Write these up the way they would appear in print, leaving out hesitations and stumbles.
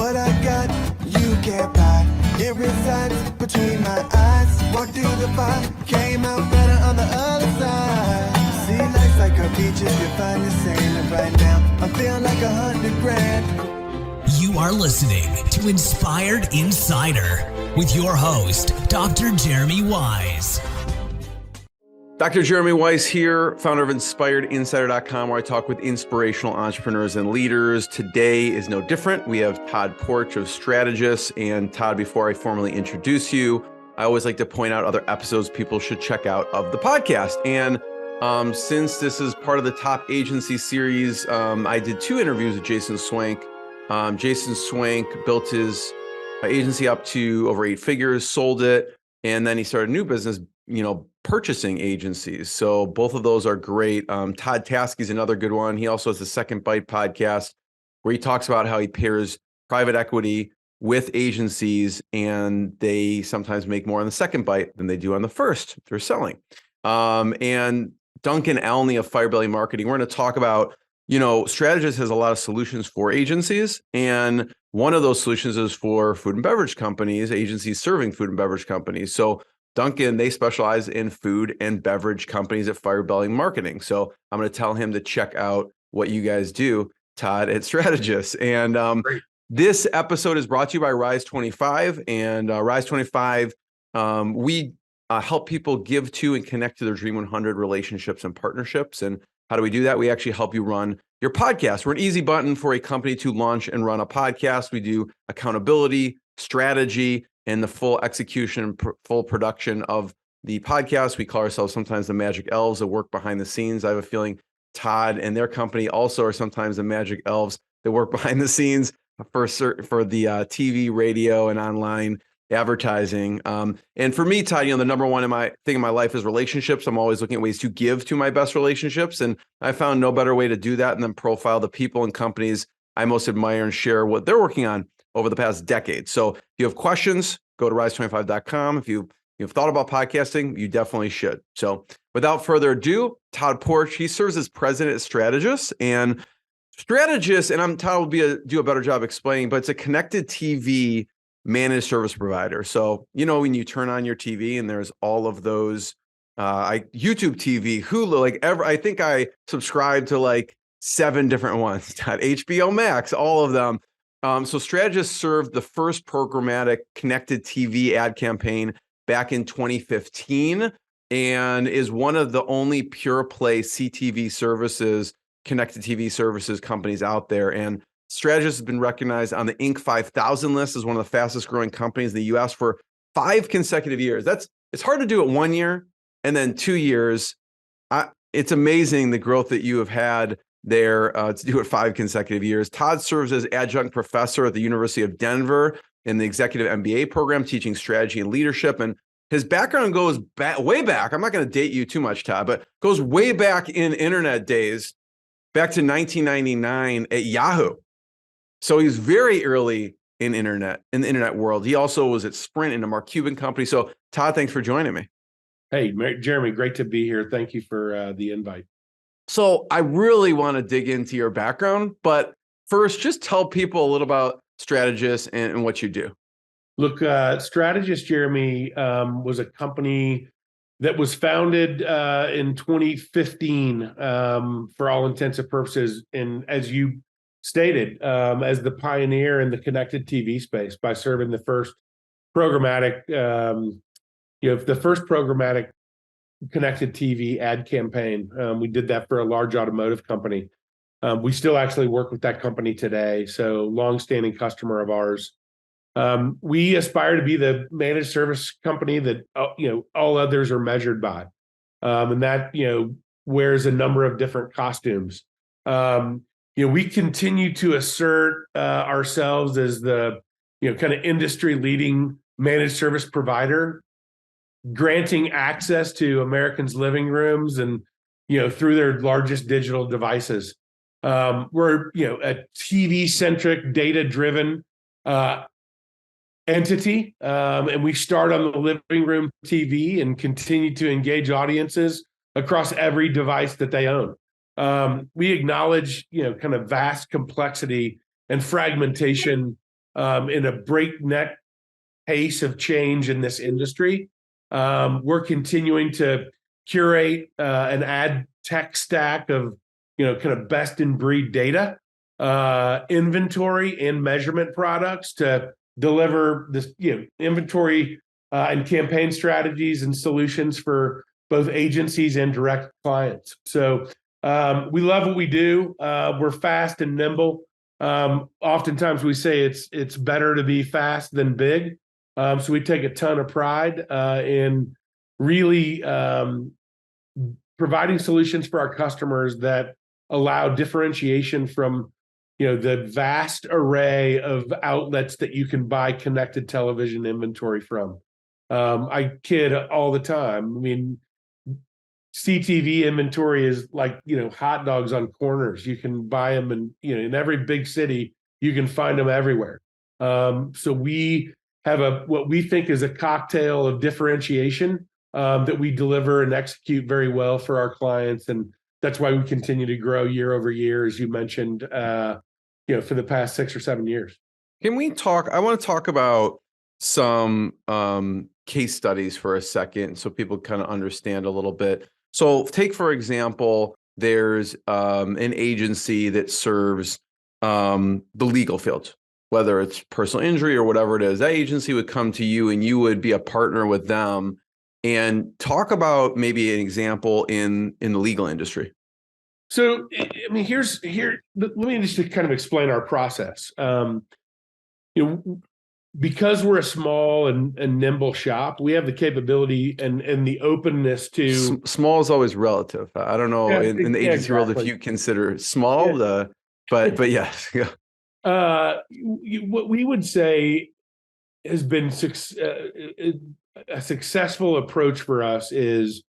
What I got, you can't buy. It resides between my eyes. Walked through the fire, came out better on the other side. See, life's like a beach if you find the sand. And right now, I'm feeling like 100 grand. You are listening to Inspired Insider with your host, Dr. Jeremy Wise. Dr. Jeremy Wise here, founder of InspiredInsider.com, where I talk with inspirational entrepreneurs and leaders. Today is no different. We have Todd Porch of Strategus. And Todd, before I formally introduce you, I always like to point out other episodes people should check out of the podcast. And since this is part of the Top Agency series, I did 2 interviews with Jason Swank. Jason Swank built his agency up to over 8 figures, sold it, and then he started a new business, purchasing agencies. So both of those are great. Todd Tasky is another good one. He also has the Second Bite podcast where he talks about how he pairs private equity with agencies, and they sometimes make more on the second bite than they do on the first if they're selling. And Duncan Alney of Firebelly Marketing, we're going to talk about, Strategus has a lot of solutions for agencies. And one of those solutions is for food and beverage companies, agencies serving food and beverage companies. So Duncan, they specialize in food and beverage companies at Firebelly Marketing. So I'm going to tell him to check out what you guys do, Todd, at Strategus. And this episode is brought to you by Rise 25. And Rise 25, we help people give to and connect to their Dream 100 relationships and partnerships. And how do we do that? We actually help you run your podcast. We're an easy button for a company to launch and run a podcast. We do accountability, strategy, and the full execution, full production of the podcast. We call ourselves sometimes the magic elves that work behind the scenes. I have a feeling Todd and their company also are sometimes the magic elves that work behind the scenes for the TV, radio, and online advertising. And for me, Todd, the number one thing in my life is relationships. I'm always looking at ways to give to my best relationships. And I found no better way to do that than profile the people and companies I most admire and share what they're working on over the past decade. So if you have questions, go to rise25.com. If you've thought about podcasting, you definitely should. So without further ado, Todd Porch, he serves as president at Strategus. And Strategus, and Todd will do a better job explaining, but it's a connected TV managed service provider. So, when you turn on your TV and there's all of those, YouTube TV, Hulu, I think I subscribe to 7 different ones, HBO Max, all of them. So Strategus served the first programmatic connected TV ad campaign back in 2015 and is one of the only pure play CTV services, connected TV services companies out there. And Strategus has been recognized on the Inc. 5000 list as one of the fastest growing companies in the US for 5 consecutive years. It's hard to do it 1 year and then 2 years. It's amazing the growth that you have had there to do it 5 consecutive years. Todd serves as Adjunct Professor at the University of Denver in the Executive MBA Program, teaching strategy and leadership. And his background goes way back. I'm not going to date you too much, Todd, but goes way back in internet days, back to 1999 at Yahoo. So he's very early in the internet world. He also was at Sprint in the Cuban Companies. So Todd, thanks for joining me. Hey, Jeremy, great to be here. Thank you for the invite. So I really want to dig into your background, but first, just tell people a little about Strategus and what you do. Look, Strategus, Jeremy, was a company that was founded in 2015 for all intents and purposes. And as you stated, as the pioneer in the connected TV space by serving the first programmatic, connected TV ad campaign. We did that for a large automotive company. We still actually work with that company today. So longstanding customer of ours. We aspire to be the managed service company that, all others are measured by. And that, wears a number of different costumes. We continue to assert ourselves as the, kind of industry leading managed service provider, granting access to Americans' living rooms and, through their largest digital devices. We're, a TV-centric, data-driven entity, and we start on the living room TV and continue to engage audiences across every device that they own. We acknowledge, kind of vast complexity and fragmentation in a breakneck pace of change in this industry. We're continuing to curate an ad tech stack of, kind of best in breed data, inventory and measurement products to deliver this, inventory and campaign strategies and solutions for both agencies and direct clients. So we love what we do. We're fast and nimble. Oftentimes we say it's better to be fast than big. So we take a ton of pride in really providing solutions for our customers that allow differentiation from, the vast array of outlets that you can buy connected television inventory from. I kid all the time. I mean, CTV inventory is like, hot dogs on corners. You can buy them in every big city. You can find them everywhere. So we have what we think is a cocktail of differentiation that we deliver and execute very well for our clients. And that's why we continue to grow year over year, as you mentioned, for the past 6 or 7 years. Can we talk? I want to talk about some case studies for a second so people kind of understand a little bit. So take, for example, there's an agency that serves the legal field, whether it's personal injury or whatever it is. That agency would come to you and you would be a partner with them, and talk about maybe an example in the legal industry. So, I mean, let me just kind of explain our process. Because we're a small and nimble shop, we have the capability and the openness to. Small is always relative. I don't know in the agency world if you consider small, but yes. Yeah. What we would say has been a successful approach for us is,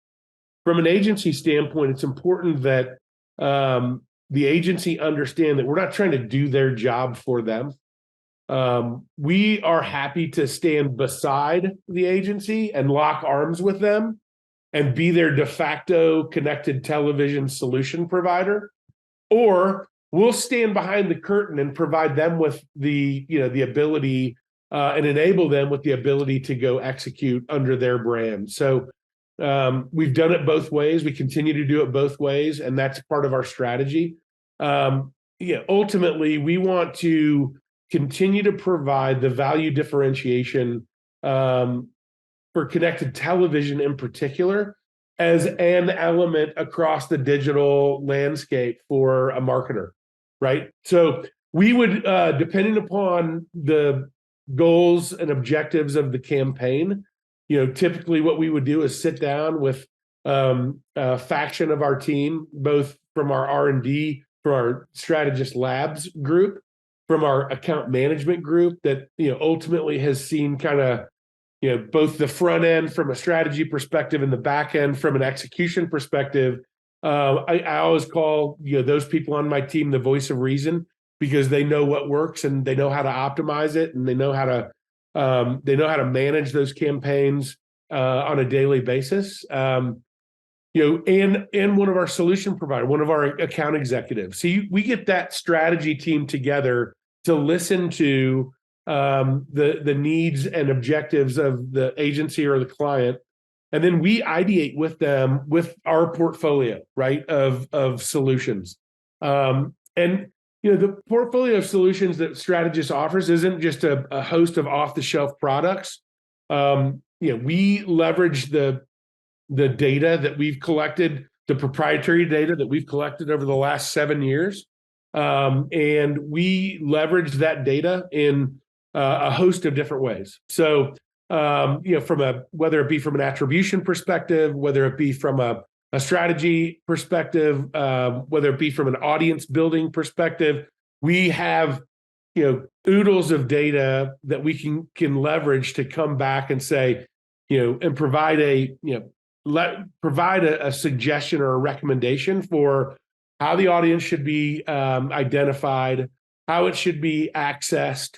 from an agency standpoint, it's important that the agency understand that we're not trying to do their job for them. We are happy to stand beside the agency and lock arms with them and be their de facto connected television solution provider, or we'll stand behind the curtain and provide them with the ability and enable them with the ability to go execute under their brand. So we've done it both ways. We continue to do it both ways, and that's part of our strategy. Ultimately, we want to continue to provide the value differentiation for connected television in particular as an element across the digital landscape for a marketer, right? So we would, depending upon the goals and objectives of the campaign, typically what we would do is sit down with a faction of our team, both from our R&D, from our strategist labs group, from our account management group that, ultimately has seen kind of, both the front end from a strategy perspective and the back end from an execution perspective. I always call, those people on my team the voice of reason, because they know what works and they know how to optimize it, and they know how to manage those campaigns on a daily basis. And one of our solution providers, one of our account executives. So we get that strategy team together to listen to the needs and objectives of the agency or the client, and then we ideate with them with our portfolio, right, of solutions. And the portfolio of solutions that Strategist offers isn't just a host of off-the-shelf products. We leverage the data that we've collected, the proprietary data that we've collected over the last 7 years. And we leverage that data in a host of different ways. So, whether it be from an attribution perspective, whether it be from a strategy perspective, whether it be from an audience building perspective, we have, oodles of data that we can leverage to come back and say, and provide a suggestion or a recommendation for how the audience should be identified, how it should be accessed,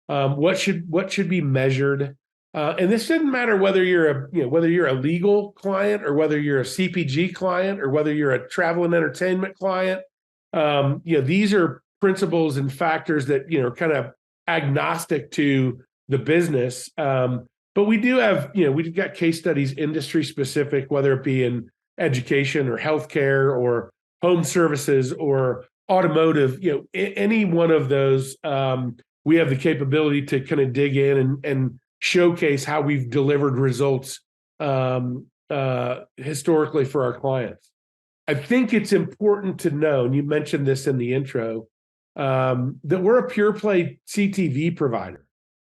what should be measured. And this doesn't matter whether you're a legal client or whether you're a CPG client or whether you're a travel and entertainment client. These are principles and factors that, are kind of agnostic to the business. But we do have, we've got case studies industry specific, whether it be in education or healthcare or home services or automotive, any one of those. We have the capability to kind of dig in and showcase how we've delivered results historically for our clients. I think it's important to know, and you mentioned this in the intro, that we're a pure play CTV provider.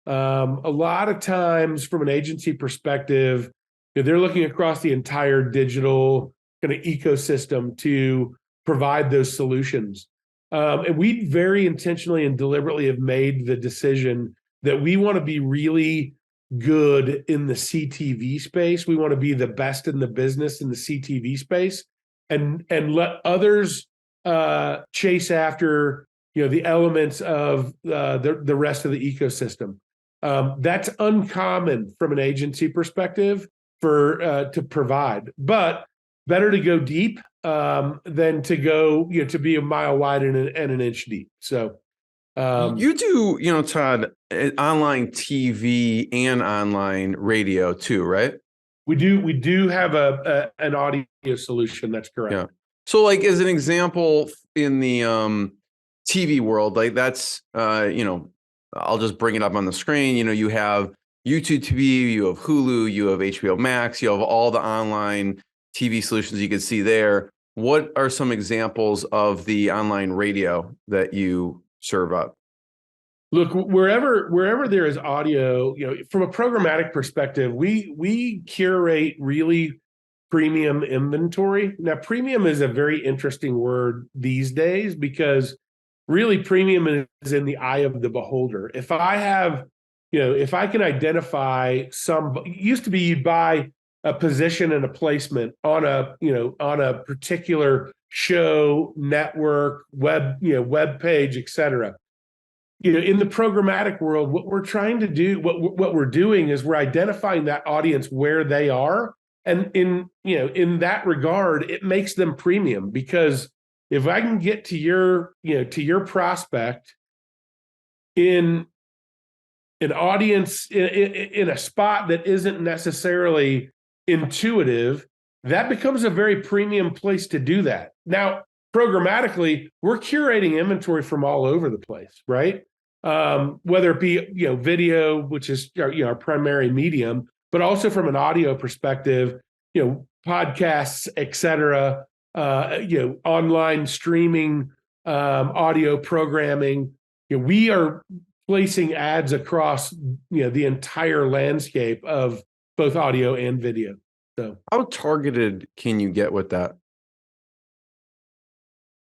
A lot of times from an agency perspective, they're looking across the entire digital kind of ecosystem to provide those solutions. And we very intentionally and deliberately have made the decision that we want to be really good in the CTV space. We want to be the best in the business in the CTV space, and let others chase after the elements of the rest of the ecosystem. That's uncommon from an agency perspective to provide, but better to go deep than to go to be a mile wide and an inch deep. So you do, Todd, online TV and online radio too, right? We do have an audio solution. That's correct. Yeah. So like as an example in the TV world, like that's I'll just bring it up on the screen. You have YouTube TV, you have Hulu, you have HBO Max, you have all the online TV solutions you can see there. What are some examples of the online radio that you serve up? Look, wherever there is audio, from a programmatic perspective, we curate really premium inventory. Now, premium is a very interesting word these days because really premium is in the eye of the beholder. If I have, if I can identify used to be you'd buy a position and a placement on a particular show, network, web page, et cetera. In the programmatic world, what we're trying to do, what we're doing is we're identifying that audience where they are. And in that regard, it makes them premium, because if I can get to your prospect in an audience in a spot that isn't necessarily intuitive, that becomes a very premium place to do that. Now, programmatically, we're curating inventory from all over the place, right? Whether it be video, which is our primary medium, but also from an audio perspective, podcasts, et cetera, online streaming, audio programming. We are placing ads across the entire landscape of both audio and video. So, how targeted can you get with that?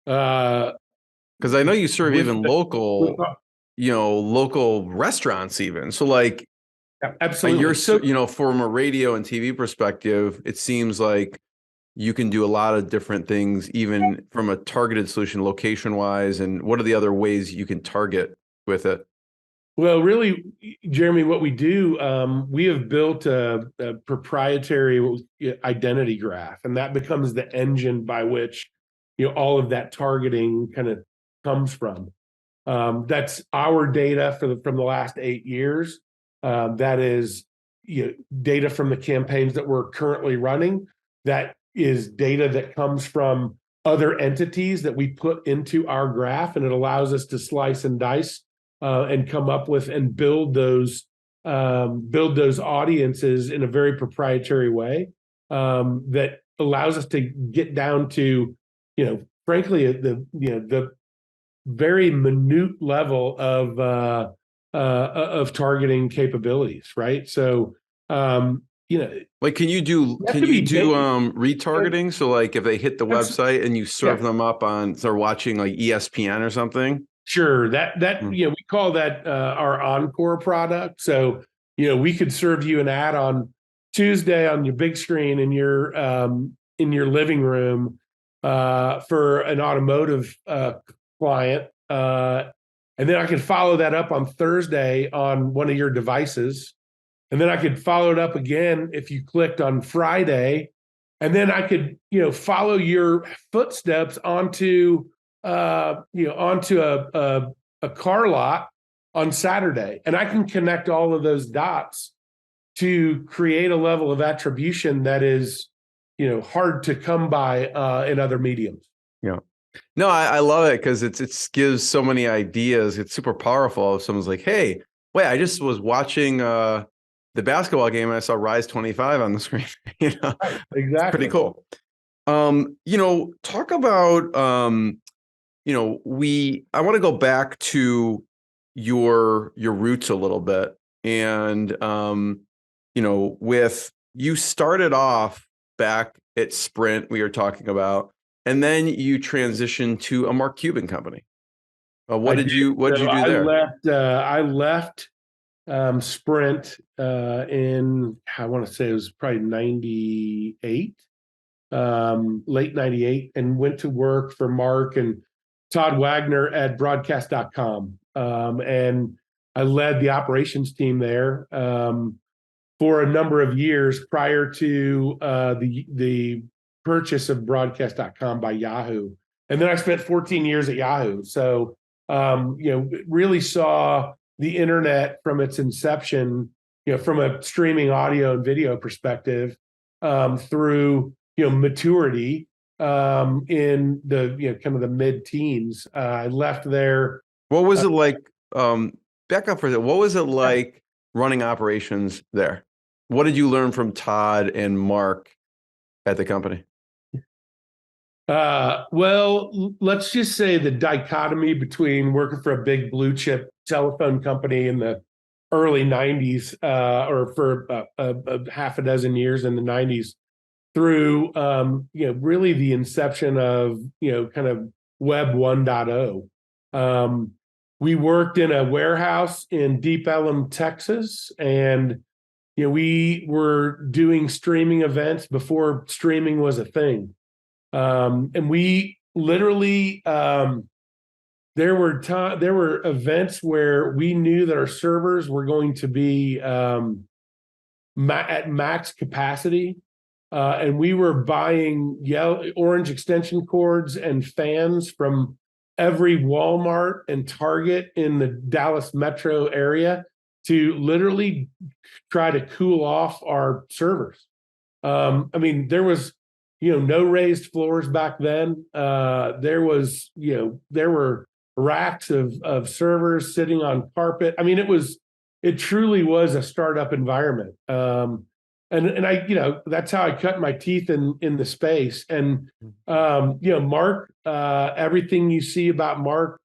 Because I know you serve even local restaurants even. So like, absolutely. You're from a radio and TV perspective, it seems like you can do a lot of different things, even from a targeted solution, location wise. And what are the other ways you can target with it? Well, really, Jeremy, what we do, we have built a proprietary identity graph, and that becomes the engine by which all of that targeting kind of comes from. That's our data from the last 8 years. That is data from the campaigns that we're currently running. That is data that comes from other entities that we put into our graph, and it allows us to slice and dice and come up with and build those audiences in a very proprietary way that allows us to get down to frankly the very minute level of targeting capabilities, right? So like can you do retargeting? So like if they hit the website and you serve them up they're watching like ESPN or something? Sure. We call that our Encore product. So we could serve you an ad on Tuesday on your big screen in your living room for an automotive client, and then I could follow that up on Thursday on one of your devices, and then I could follow it up again if you clicked on Friday, and then I could follow your footsteps onto a car lot on Saturday. And I can connect all of those dots to create a level of attribution that is, hard to come by in other mediums. Yeah. No, I love it because it gives so many ideas. It's super powerful if someone's like, hey, wait, I just was watching the basketball game and I saw Rise 25 on the screen. Right, exactly. It's pretty cool. Talk about I want to go back to your roots a little bit. And with you started off back at Sprint, we were talking about, and then you transitioned to a Mark Cuban company. What did you do there? I left Sprint in, I want to say it was probably 98, late 98, and went to work for Mark and Todd Wagner at broadcast.com. And I led the operations team there for a number of years prior to the purchase of broadcast.com by Yahoo. And then I spent 14 years at Yahoo. So, really saw the internet from its inception, from a streaming audio and video perspective, through, maturity in the, kind of the mid-teens. I left there. What was it like? Back up for a second. What was it like running operations there? What did you learn from Todd and Mark at the company? Well, let's just say the dichotomy between working for a big blue chip telephone company in the early 90s, or for a half a dozen years in the 90s, through really the inception of kind of Web 1.0. We worked in a warehouse in Deep Ellum, Texas, and we were doing streaming events before streaming was a thing. And we literally, there were events where we knew that our servers were going to be at max capacity, and we were buying orange extension cords and fans from every Walmart and Target in the Dallas metro area to literally try to cool off our servers. There was no raised floors back then. There were racks of servers sitting on carpet. It truly was a startup environment. And I, that's how I cut my teeth in the space. And, Mark, everything you see about Mark,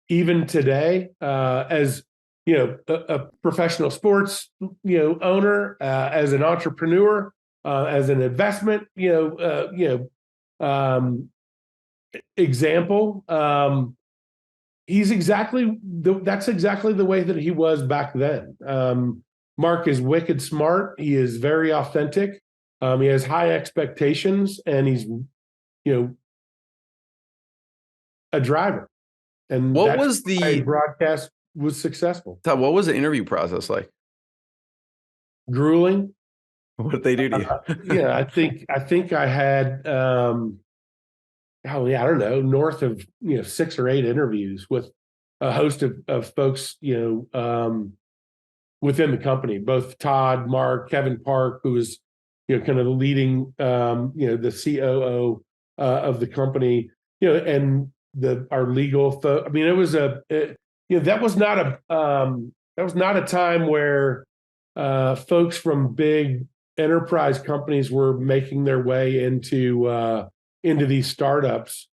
even today, as, a professional sports, owner, as an entrepreneur, as an investment, example. That's exactly the way that he was back then. Mark is wicked smart. He is very authentic. He has high expectations, and he's, a driver. And what was the broadcast was successful? Todd, what was the interview process like? Grueling. What did they do to you? Yeah, I think I had, I don't know, north of 6 or 8 interviews with a host of folks, within the company. Both Todd, Mark, Kevin Park, who was kind of the leading, the COO of the company, and our legal folks. It was that was not a time where folks from big enterprise companies were making their way into these startups.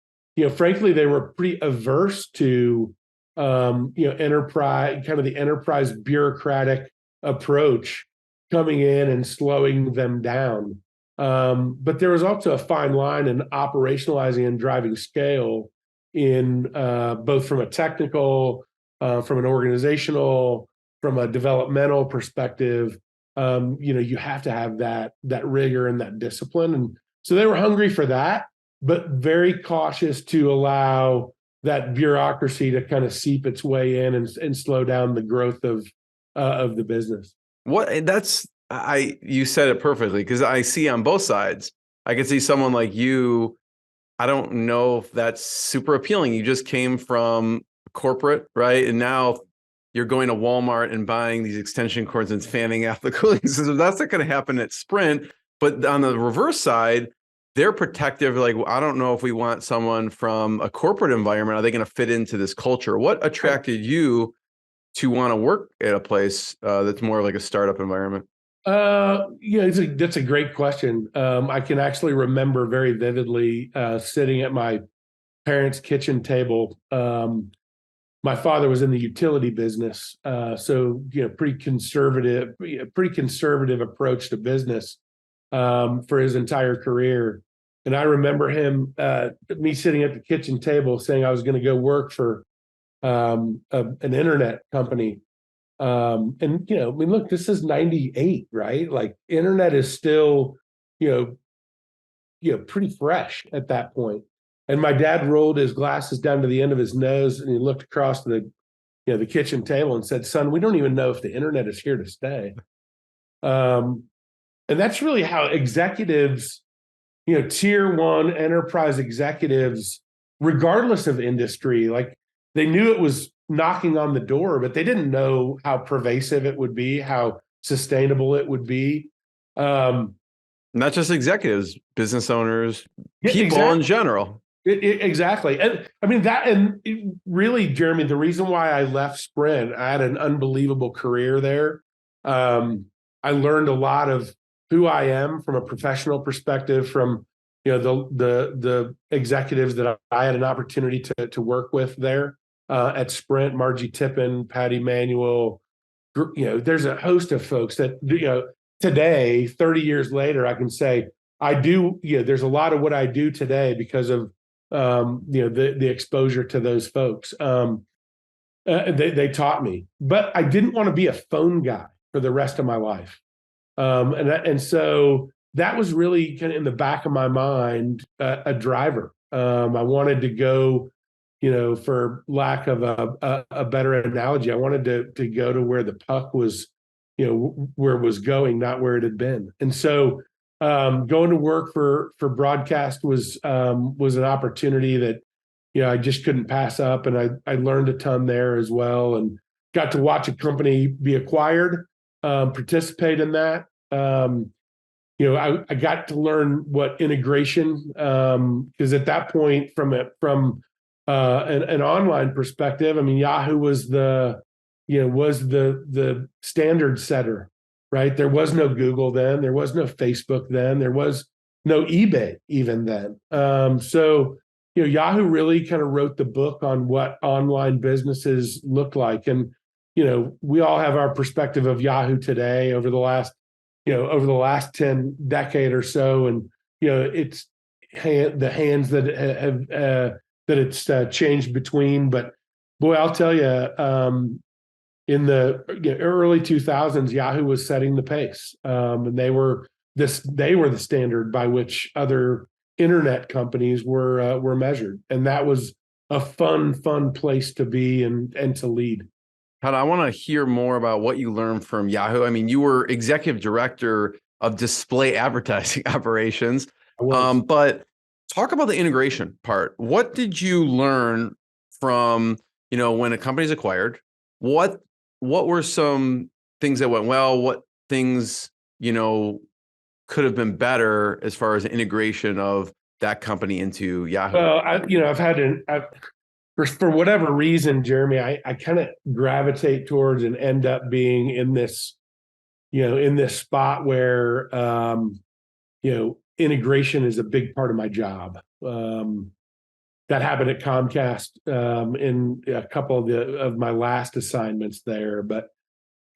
Frankly, they were pretty averse to enterprise, kind of the enterprise bureaucratic approach coming in and slowing them down. But there was also a fine line in operationalizing and driving scale in both from a technical, from an organizational, from a developmental perspective. You have to have that rigor and that discipline. And so they were hungry for that, but very cautious to allow that bureaucracy to kind of seep its way in and slow down the growth of the business. You said it perfectly, because I see on both sides. I can see someone like you. I don't know if that's super appealing. You just came from corporate, right? And now you're going to Walmart and buying these extension cords and fanning out the cooling system. That's not going to happen at Sprint. But on the reverse side, they're protective. Like, I don't know if we want someone from a corporate environment. Are they going to fit into this culture? What attracted you to want to work at a place that's more like a startup environment? That's a great question. I can actually remember very vividly sitting at my parents' kitchen table. My father was in the utility business, so pretty conservative approach to business for his entire career. And I remember me sitting at the kitchen table saying I was going to go work for an internet company. Look, this is 98, right? Like, internet is still, pretty fresh at that point. And my dad rolled his glasses down to the end of his nose, and he looked across the kitchen table and said, "Son, we don't even know if the internet is here to stay." And that's really how executives, tier one enterprise executives, regardless of industry, like, they knew it was knocking on the door, but they didn't know how pervasive it would be, how sustainable it would be. Not just executives, business owners, people exactly. in general. Exactly. And I mean, really, Jeremy, the reason why I left Sprint, I had an unbelievable career there. I learned a lot of who I am from a professional perspective, from the executives that I had an opportunity to work with there at Sprint, Margie Tippin, Patty Manuel. There's a host of folks that today, 30 years later, I can say I do. There's a lot of what I do today because of the exposure to those folks. They taught me, but I didn't want to be a phone guy for the rest of my life. And so that was really kind of in the back of my mind, a driver. I wanted to go, for lack of a better analogy, I wanted to go to where the puck was, where it was going, not where it had been. And so going to work for broadcast was an opportunity that I just couldn't pass up, and I learned a ton there as well, and got to watch a company be acquired, participate in that. I got to learn what integration, because at that point, from an online perspective, I mean, Yahoo was the standard setter. Right. There was no Google then. There was no Facebook then. There was no eBay even then. So Yahoo really kind of wrote the book on what online businesses look like. And, we all have our perspective of Yahoo today over the last 10 decade or so. And, it's the hands that have, that it's changed between. But boy, I'll tell you, in the early 2000s, Yahoo was setting the pace, and they were the standard by which other internet companies were measured, and that was a fun place to be and to lead. Todd, I want to hear more about what you learned from Yahoo. I mean, you were executive director of display advertising operations, but talk about the integration part. What did you learn from when a company's acquired? What were some things that went well? What things, could have been better as far as the integration of that company into Yahoo? Well, I've had for whatever reason, Jeremy, I kind of gravitate towards and end up being in this spot where, integration is a big part of my job. That happened at Comcast in a couple of my last assignments there. But,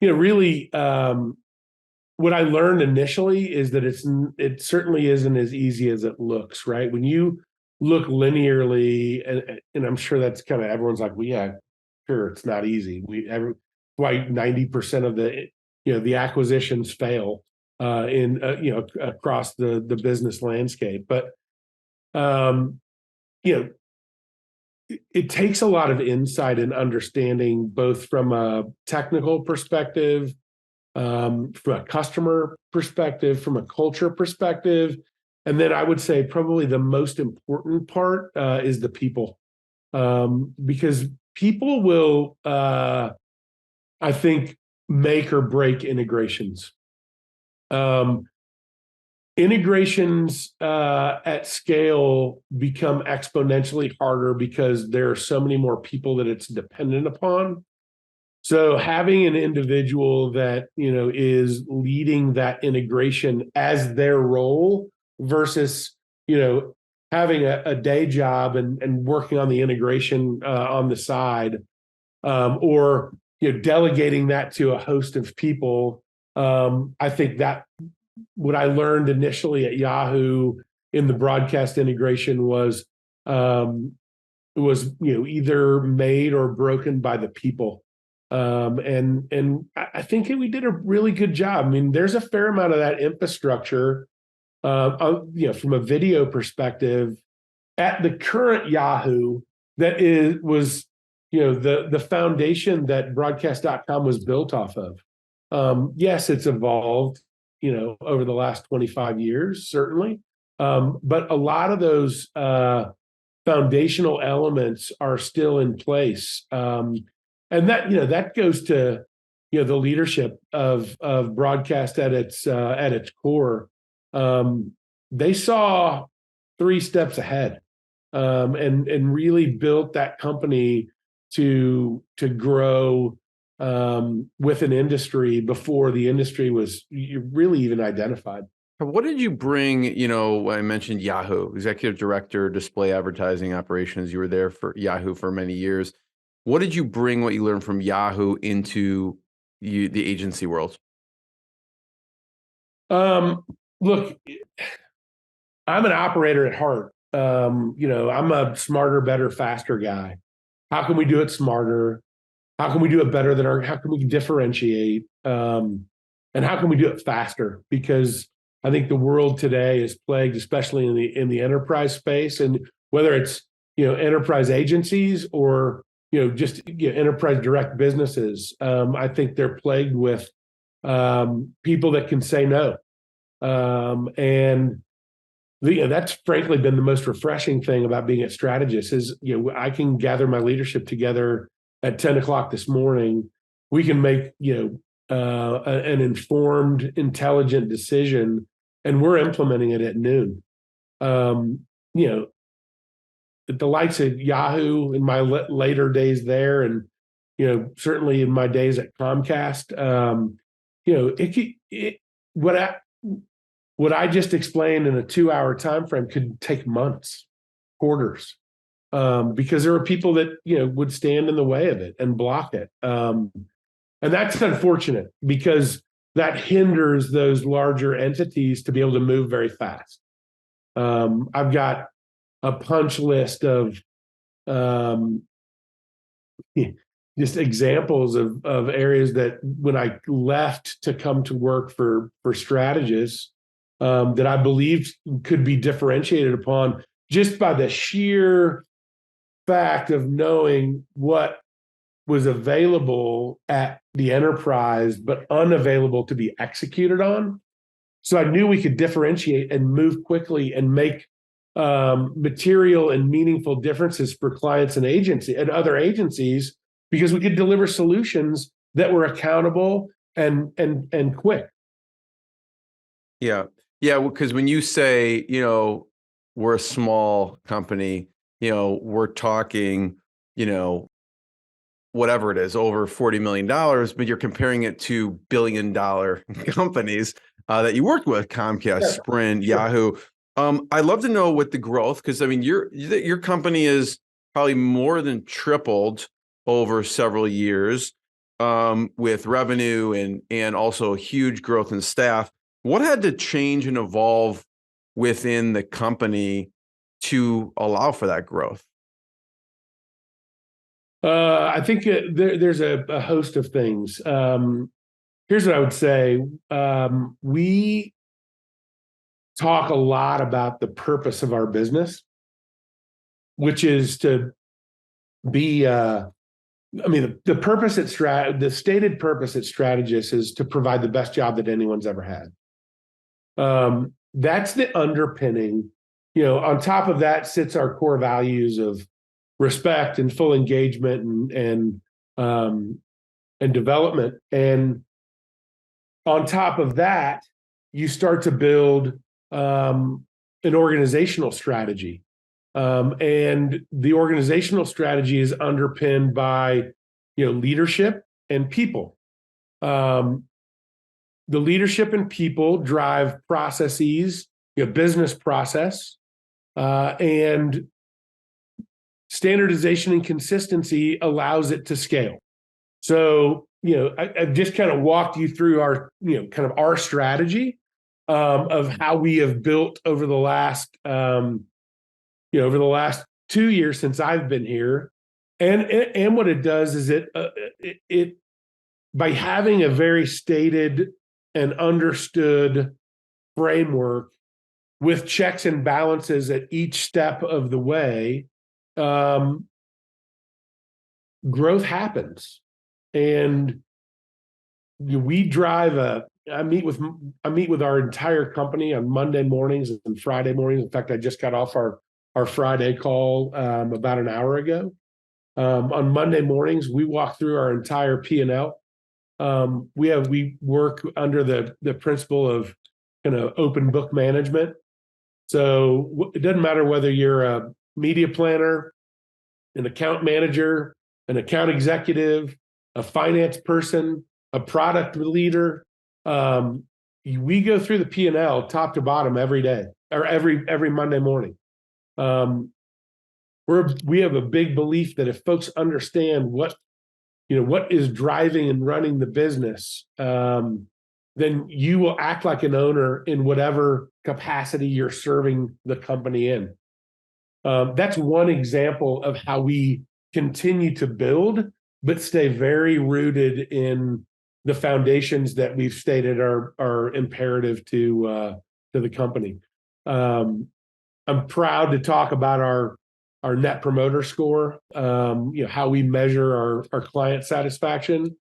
really, what I learned initially is that it certainly isn't as easy as it looks, right? When you look linearly, and I'm sure that's kind of, everyone's like, well, yeah, sure, it's not easy. Why 90% of the acquisitions fail across the business landscape. But, it takes a lot of insight and understanding, both from a technical perspective, from a customer perspective, from a culture perspective. And then I would say probably the most important part is the people, because people will I think, make or break integrations. Integrations at scale become exponentially harder because there are so many more people that it's dependent upon. So having an individual that, is leading that integration as their role versus, having a day job and working on the integration on the side, or, delegating that to a host of people. I think that what I learned initially at Yahoo in the broadcast integration was either made or broken by the people. And I think we did a really good job. I mean, there's a fair amount of that infrastructure, from a video perspective at the current Yahoo that was the foundation that broadcast.com was built off of. Yes, it's evolved, over the last 25 years, certainly. But a lot of those foundational elements are still in place. And that goes to, the leadership of broadcast at its core. They saw 3 steps ahead, and really built that company to grow with an industry before the industry was really even identified. What did you bring, I mentioned Yahoo, Executive Director, Display Advertising Operations. You were there for Yahoo for many years. What did you bring, what you learned from Yahoo into the agency world? Look, I'm an operator at heart. I'm a smarter, better, faster guy. How can we do it smarter? How can we do it better how can we differentiate? And how can we do it faster? Because I think the world today is plagued, especially in the enterprise space, and whether it's enterprise agencies or just enterprise direct businesses. I think they're plagued with people that can say no, and that's frankly been the most refreshing thing about being at Strategus is I can gather my leadership together at 10 o'clock this morning. We can make an informed, intelligent decision, and we're implementing it at noon. At the likes of Yahoo in my later days there, and certainly in my days at Comcast, what I just explained in a 2-hour time frame could take months, quarters, because there were people that would stand in the way of it and block it. And that's unfortunate because that hinders those larger entities to be able to move very fast. I've got a punch list of just examples of areas that when I left to come to work for Strategus, that I believed could be differentiated upon just by the sheer fact of knowing what was available at the enterprise, but unavailable to be executed on. So I knew we could differentiate and move quickly and make material and meaningful differences for clients and other agencies, because we could deliver solutions that were accountable and quick. Yeah. Because when you say, we're a small company, we're talking, whatever it is, over $40 million, but you're comparing it to billion-dollar companies that you worked with, Comcast, Sprint, Yahoo. I'd love to know what the growth, because I mean, your company is probably more than tripled over several years, with revenue and also huge growth in staff. What had to change and evolve within the company to allow for that growth? I think there's a host of things. Here's what I would say. We talk a lot about the purpose of our business, which is to be, the purpose the stated purpose at Strategus is to provide the best job that anyone's ever had. That's the underpinning. On top of that sits our core values of respect and full engagement and and development. And on top of that, you start to build an organizational strategy. And the organizational strategy is underpinned by, leadership and people. The leadership and people drive processes, business process, and standardization and consistency allows it to scale. So, I've just kind of walked you through our, kind of our strategy of how we have built over the last, over the last 2 years since I've been here. And what it does is it by having a very stated and understood framework with checks and balances at each step of the way, growth happens. And we drive I meet with our entire company on Monday mornings and Friday mornings. In fact, I just got off our Friday call about an hour ago. On Monday mornings, we walk through our entire P&L. We work under the principle of kind of open book management. So it doesn't matter whether you're a media planner, an account manager, an account executive, a finance person, a product leader. We go through the P&L top to bottom every day or every Monday morning. We have a big belief that if folks understand what is driving and running the business, then you will act like an owner in whatever capacity you're serving the company in. That's one example of how we continue to build, but stay very rooted in the foundations that we've stated are imperative to the company. I'm proud to talk about our net promoter score, how we measure our client satisfaction,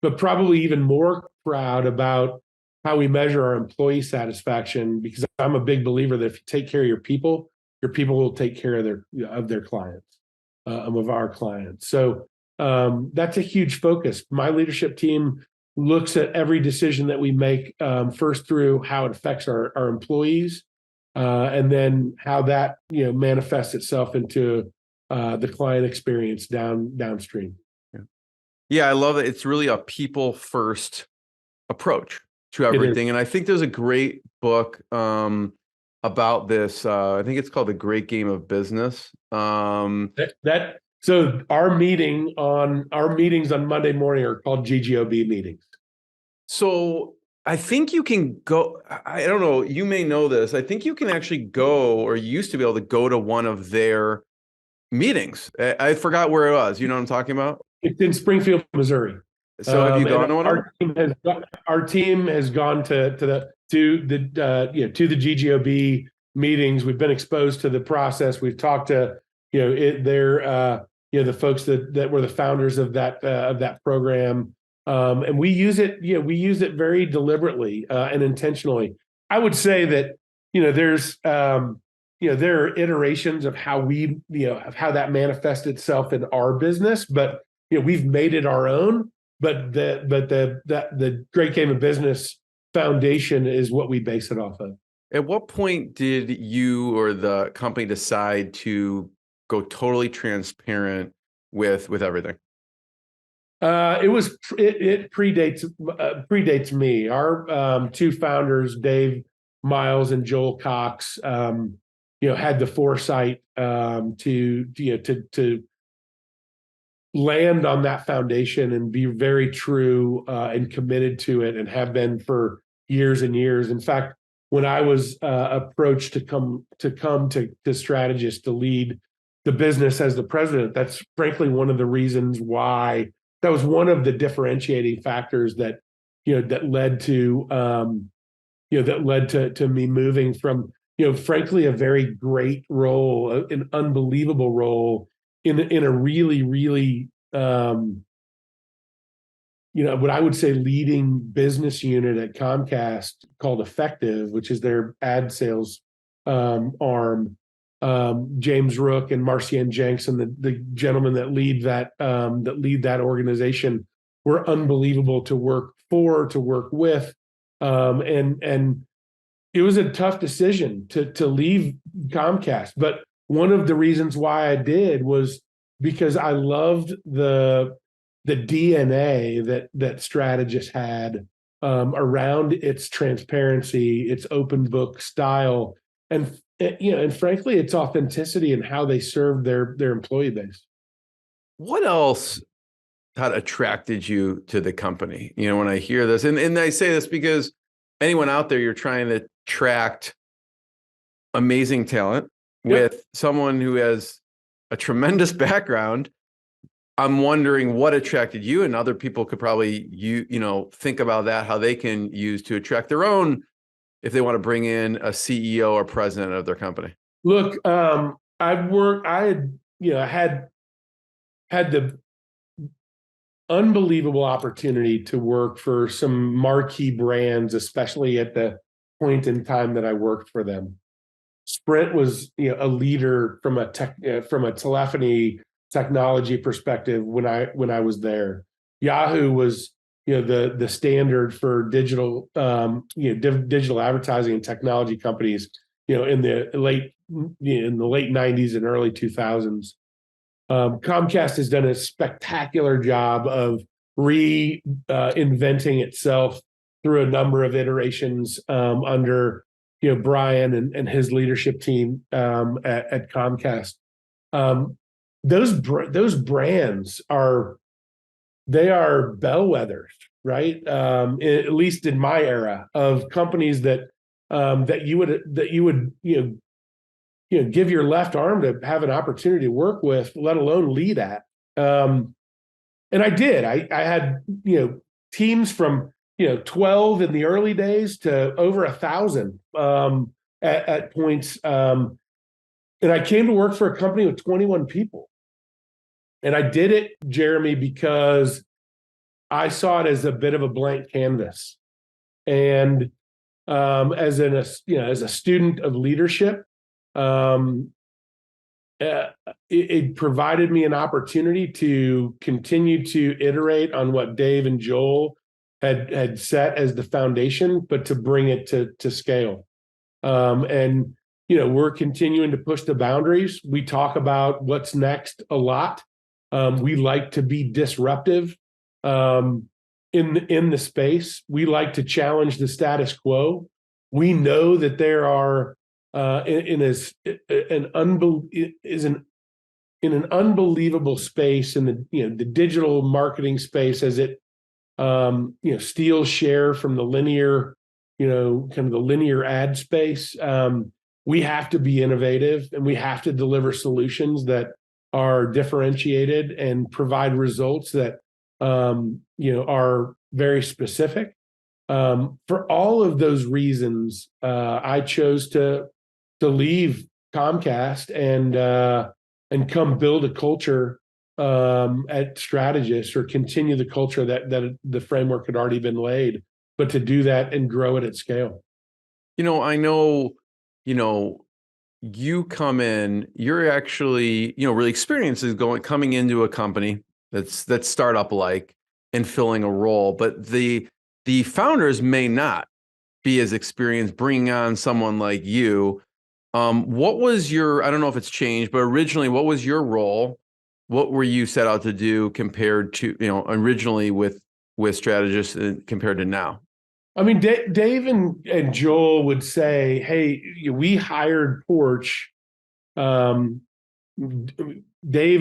but probably even more proud about how we measure our employee satisfaction, because I'm a big believer that if you take care of your people will take care of their clients, of our clients. So that's a huge focus. My leadership team looks at every decision that we make first through how it affects our employees, and then how that manifests itself into the client experience downstream. Yeah, I love it. It's really a people first approach to everything. And I think there's a great book about this. I think it's called The Great Game of Business. So our meetings on Monday morning are called GGOB meetings. So I think you can go, I don't know, you may know this. I think you can actually go, or you used to be able to go to one of their meetings. I forgot where it was. You know what I'm talking about? It's in Springfield, Missouri. So have you gone to one of them? Our team has gone to the GGOB meetings. We've been exposed to the process. We've talked to the folks that were the founders of that program, and we use it. We use it very deliberately and intentionally. I would say that there's there are iterations of how we of how that manifests itself in our business, but we've made it our own. But the Great Game of Business foundation is what we base it off of. At what point did you or the company decide to go totally transparent with everything? It predates me. Our two founders, Dave Miles and Joel Cox, had the foresight to land on that foundation and be very true and committed to it, and have been for years and years. In fact, when I was approached to come to Strategus to lead the business as the president, that's frankly one of the reasons why. That was one of the differentiating factors that led to me moving from frankly a very great role, an unbelievable role in a really what I would say leading business unit at Comcast called Effectv, which is their ad sales arm. James Rook and Marcian Jenks and the gentlemen that lead that organization were unbelievable to work for, to work with. And it was a tough decision to leave Comcast. But one of the reasons why I did was because I loved the DNA that Strategis had around its transparency, its open book style, and and frankly, its authenticity and how they served their employee base. What else had attracted you to the company? When I hear this, and I say this because anyone out there, you're trying to attract amazing talent with someone who has a tremendous background. I'm wondering what attracted you, and other people could probably think about that, how they can use to attract their own if they want to bring in a CEO or president of their company. Look, I had the unbelievable opportunity to work for some marquee brands, especially at the point in time that I worked for them. Sprint was a leader from a telephony technology perspective when I was there. Yahoo was the standard for digital digital advertising and technology companies in the late 90s and early 2000s. Comcast has done a spectacular job of reinventing itself through a number of iterations under Brian and his leadership team at Comcast. Those brands are bellwethers, right? At least in my era, of companies that you would give your left arm to have an opportunity to work with, let alone lead at. And I did. I had teams from 12 in the early days to over 1,000 at points. And I came to work for a company with 21 people. And I did it, Jeremy, because I saw it as a bit of a blank canvas. And as a student of leadership, it provided me an opportunity to continue to iterate on what Dave and Joel had set as the foundation, but to bring it to scale. And we're continuing to push the boundaries. We talk about what's next a lot. We like to be disruptive in the space. We like to challenge the status quo. We know that there are in an unbelievable space in the digital marketing space as it steals share from the linear, kind of the linear ad space. We have to be innovative, and we have to deliver solutions that are differentiated and provide results that are very specific. For all of those reasons, I chose to leave Comcast and come build a culture at Strategis, or continue the culture that the framework had already been laid, but to do that and grow it at scale. I know, you come in, you're actually, really experienced is coming into a company that's startup like and filling a role, but the founders may not be as experienced bringing on someone like you. What was I don't know if it's changed, but originally, what was your role? What were you set out to do compared to, originally with Strategis compared to now? I mean, Dave and Joel would say, "Hey, we hired Porch." Dave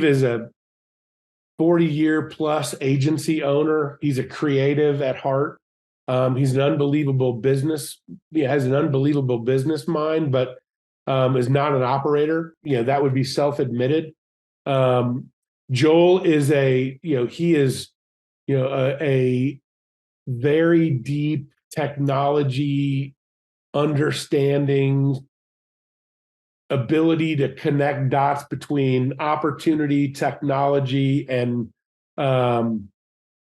is a 40-year plus agency owner. He's a creative at heart. He's an unbelievable business. He has an unbelievable business mind, but is not an operator. That would be self-admitted. Joel is a very deep technology understanding, ability to connect dots between opportunity, technology, and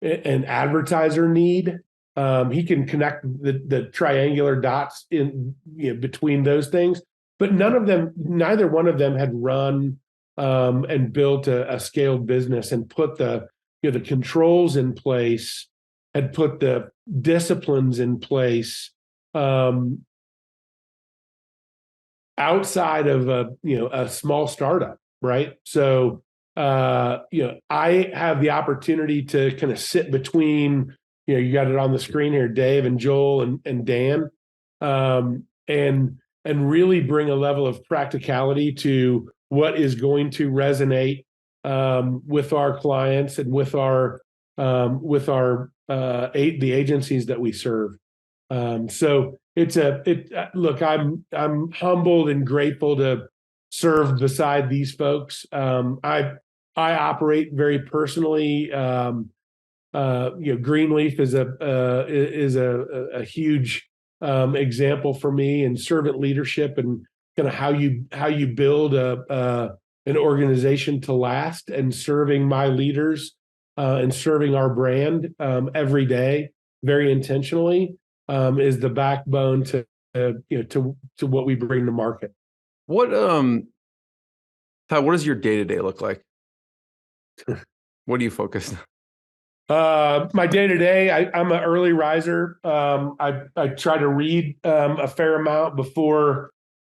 advertiser need. He can connect the triangular dots in between those things, but neither one of them had run and built a scaled business and put the the controls in place, had put the disciplines in place outside of a small startup, right? So I have the opportunity to kind of sit between, you got it on the screen here, Dave and Joel and Dan, and really bring a level of practicality to what is going to resonate with our clients and with the agencies that we serve. So look, I'm humbled and grateful to serve beside these folks. I operate very personally. Greenleaf is a huge example for me in servant leadership and kind of how you build an organization to last, and serving my leaders and serving our brand every day very intentionally is the backbone to what we bring to market. What Todd, what does your day-to-day look like? What do you focus on? My day-to-day, I'm an early riser. I try to read a fair amount before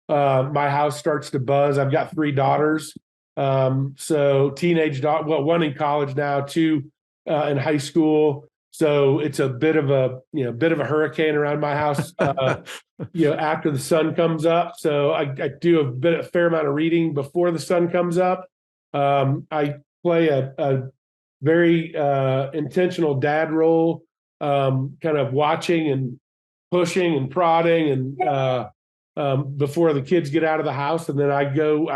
my house starts to buzz. I've got 3 daughters. So teenage daughter, well, 1 in college now, 2 in high school. So it's a bit of a hurricane around my house, after the sun comes up. So I do a fair amount of reading before the sun comes up. I play a very intentional dad role, kind of watching and pushing and prodding and before the kids get out of the house. And then I go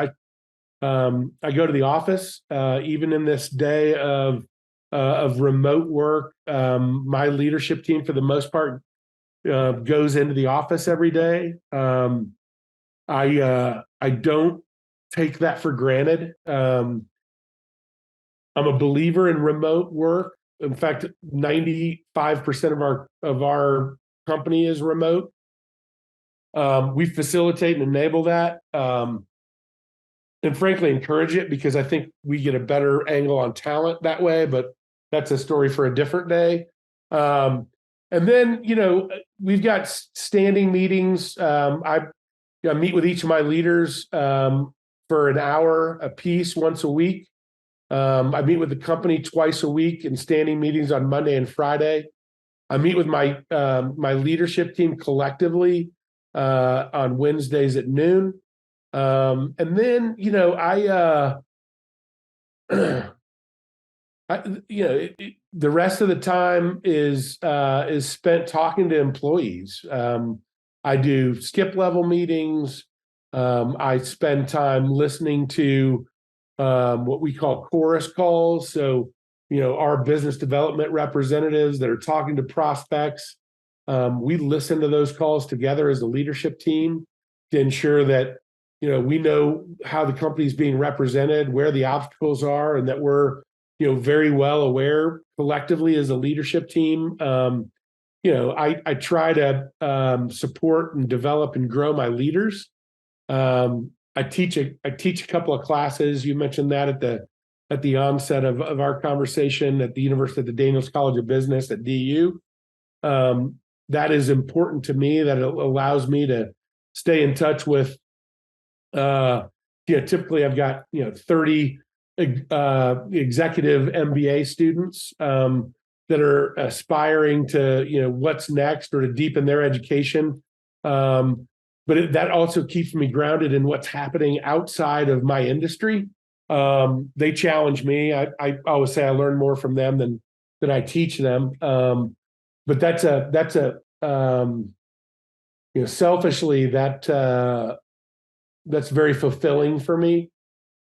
to the office, even in this day of remote work. My leadership team, for the most part, goes into the office every day. I don't take that for granted. I'm a believer in remote work. In fact, 95% of our company is remote. We facilitate and enable that, and frankly encourage it, because I think we get a better angle on talent that way. But that's a story for a different day. And then we've got standing meetings. I meet with each of my leaders for an hour a piece once a week. I meet with the company twice a week in standing meetings on Monday and Friday. I meet with my leadership team collectively on Wednesdays at noon. And then the rest of the time is spent talking to employees. I do skip level meetings. I spend time listening to what we call chorus calls. So, our business development representatives that are talking to prospects, we listen to those calls together as a leadership team to ensure that, we know how the company is being represented, where the obstacles are, and that we're, very well aware collectively as a leadership team. I try to support and develop and grow my leaders. I teach a couple of classes. You mentioned that at the onset of our conversation at the University of the Daniels College of Business at DU. That is important to me. That it allows me to stay in touch with. Typically I've got 30 executive MBA students that are aspiring to what's next or to deepen their education. But that also keeps me grounded in what's happening outside of my industry. They challenge me. I always say I learn more from them than I teach them. But selfishly, that's very fulfilling for me.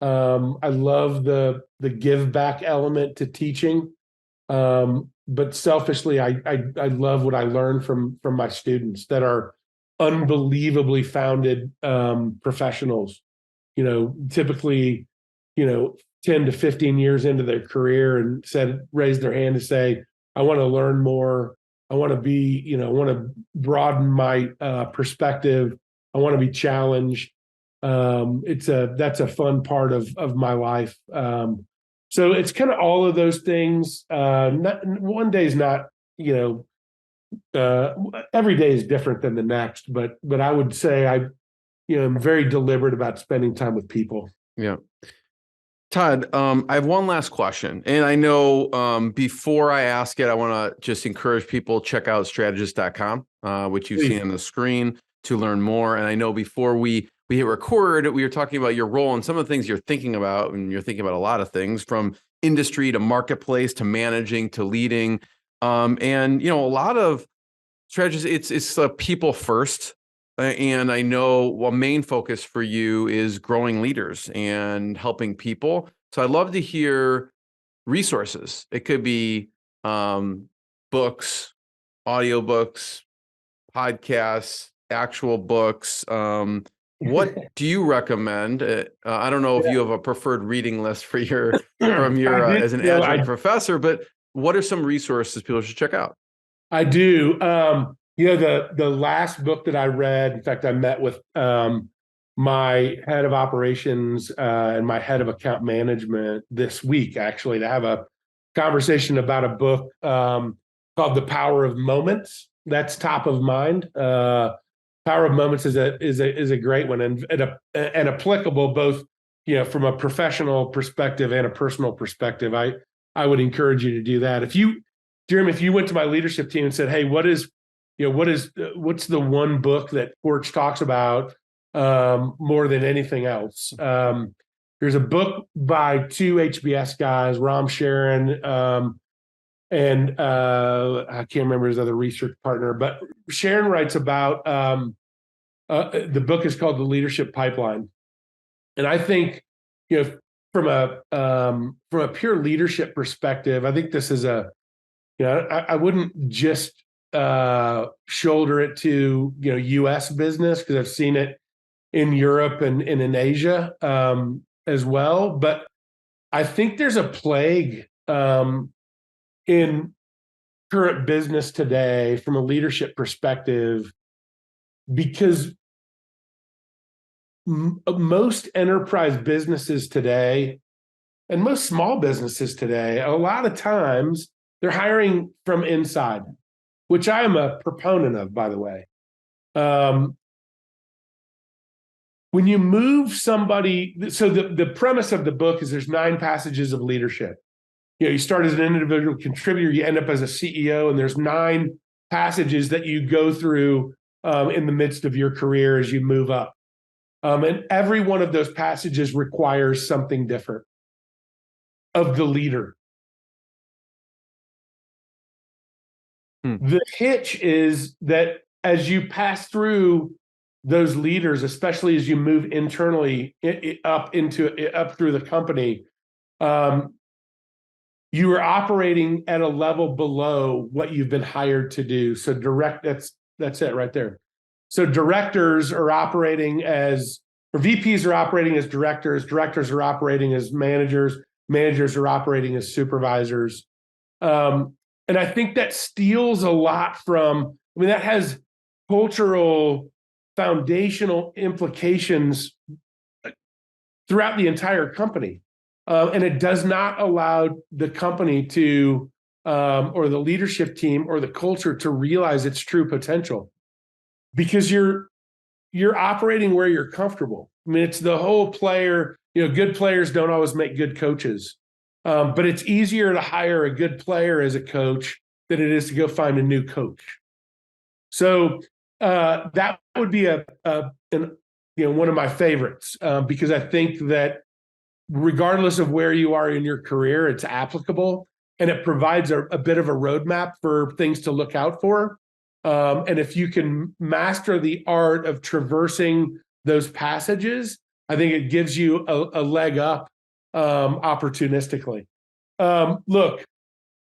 I love the give back element to teaching. But selfishly, I love what I learn from my students that are unbelievably founded professionals, typically 10 to 15 years into their career, and raised their hand to say, I want to learn more. I want to broaden my perspective. I want to be challenged. That's a fun part of my life. So So it's kind of all of those things. One day is not, every day is different than the next, but I would say I'm very deliberate about spending time with people. Yeah. Todd, I have one last question. And I know before I ask it, I want to just encourage people to check out strategist.com, which you've seen on the screen to learn more. And I know before we hit record, we were talking about your role and some of the things you're thinking about, and you're thinking about a lot of things from industry to marketplace to managing to leading. And, a lot of strategists, it's people first. And I know a main focus for you is growing leaders and helping people. So I'd love to hear resources. It could be books, audiobooks, podcasts, actual books. What do you recommend? I don't know if you have a preferred reading list for your as an adjunct professor, but what are some resources people should check out? I do. The last book that I read, in fact, I met with my head of operations and my head of account management this week, actually, to have a conversation about a book called The Power of Moments. That's top of mind. Power of Moments is a great one and applicable both, from a professional perspective and a personal perspective. I would encourage you to do that. Jeremy, if you went to my leadership team and said, "Hey, what's the one book that Porch talks about more than anything else?" There's a book by two HBS guys, Ram Sharon, and I can't remember his other research partner, but Sharon writes about the book is called The Leadership Pipeline. And I think, from a pure leadership perspective, I think this is I wouldn't just shoulder it to U.S. business, because I've seen it in Europe and in Asia as well. But I think there's a plague in current business today from a leadership perspective, because most enterprise businesses today and most small businesses today, a lot of times they're hiring from inside, which I am a proponent of, by the way. When you move somebody, so the premise of the book is there's 9 passages of leadership. You start as an individual contributor, you end up as a CEO, and there's 9 passages that you go through in the midst of your career as you move up. And every one of those passages requires something different of the leader. The hitch is that as you pass through those leaders, especially as you move internally up through the company, you are operating at a level below what you've been hired to do. So that's it right there. So directors are operating or VPs are operating as directors are operating as managers are operating as supervisors. And I think that steals a lot from, that has cultural foundational implications throughout the entire company. And it does not allow the company to, or the leadership team or the culture to realize its true potential, because you're operating where you're comfortable. It's the whole player, good players don't always make good coaches. But it's easier to hire a good player as a coach than it is to go find a new coach. So that would be one of my favorites, because I think that regardless of where you are in your career, it's applicable, and it provides a bit of a roadmap for things to look out for. And if you can master the art of traversing those passages, I think it gives you a leg up opportunistically. Look,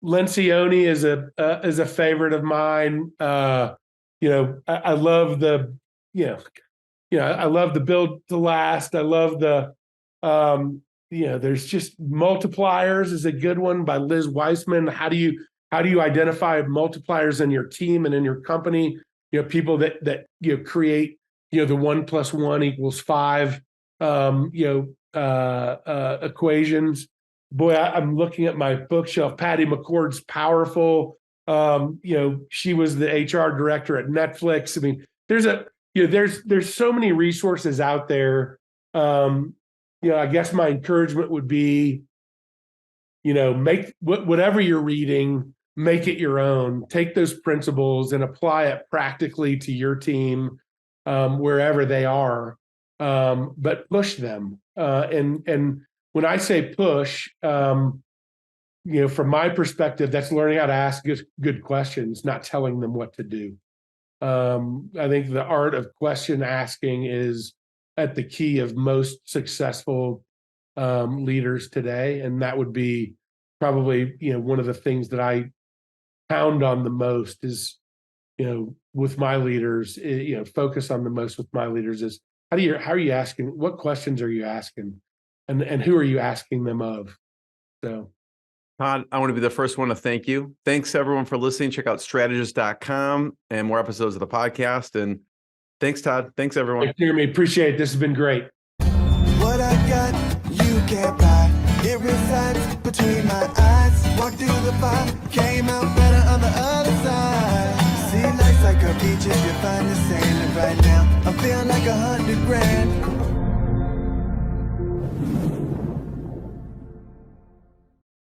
Lencioni is a favorite of mine. I love I love the Build to Last. I love there's just Multipliers is a good one by Liz Weissman. How do you identify multipliers in your team and in your company? People that create the 1 + 1 = 5 equations. boy, I'm looking at my bookshelf. Patty McCord's powerful. She was the HR director at Netflix. I mean, there's so many resources out there. I guess my encouragement would be, make whatever you're reading, make it your own. Take those principles and apply it practically to your team, wherever they are. But push them. And when I say push, from my perspective, that's learning how to ask good questions, not telling them what to do. I think the art of question asking is at the key of most successful leaders today, and that would be probably one of the things that I pound on the most is with my leaders. Focus on the most with my leaders is how are you asking, what questions are you asking, and who are you asking them of? So. Todd, I want to be the first one to thank you. Thanks everyone for listening. Check out strategist.com and more episodes of the podcast. And thanks, Todd. Thanks everyone. Thanks, Jeremy. Appreciate it. This has been great. What I got, you can't buy. It resides between my eyes. Walked through the fire, came out better on the other side. See, life's like a beach if you find the sand. And right now, I feel like $100 grand.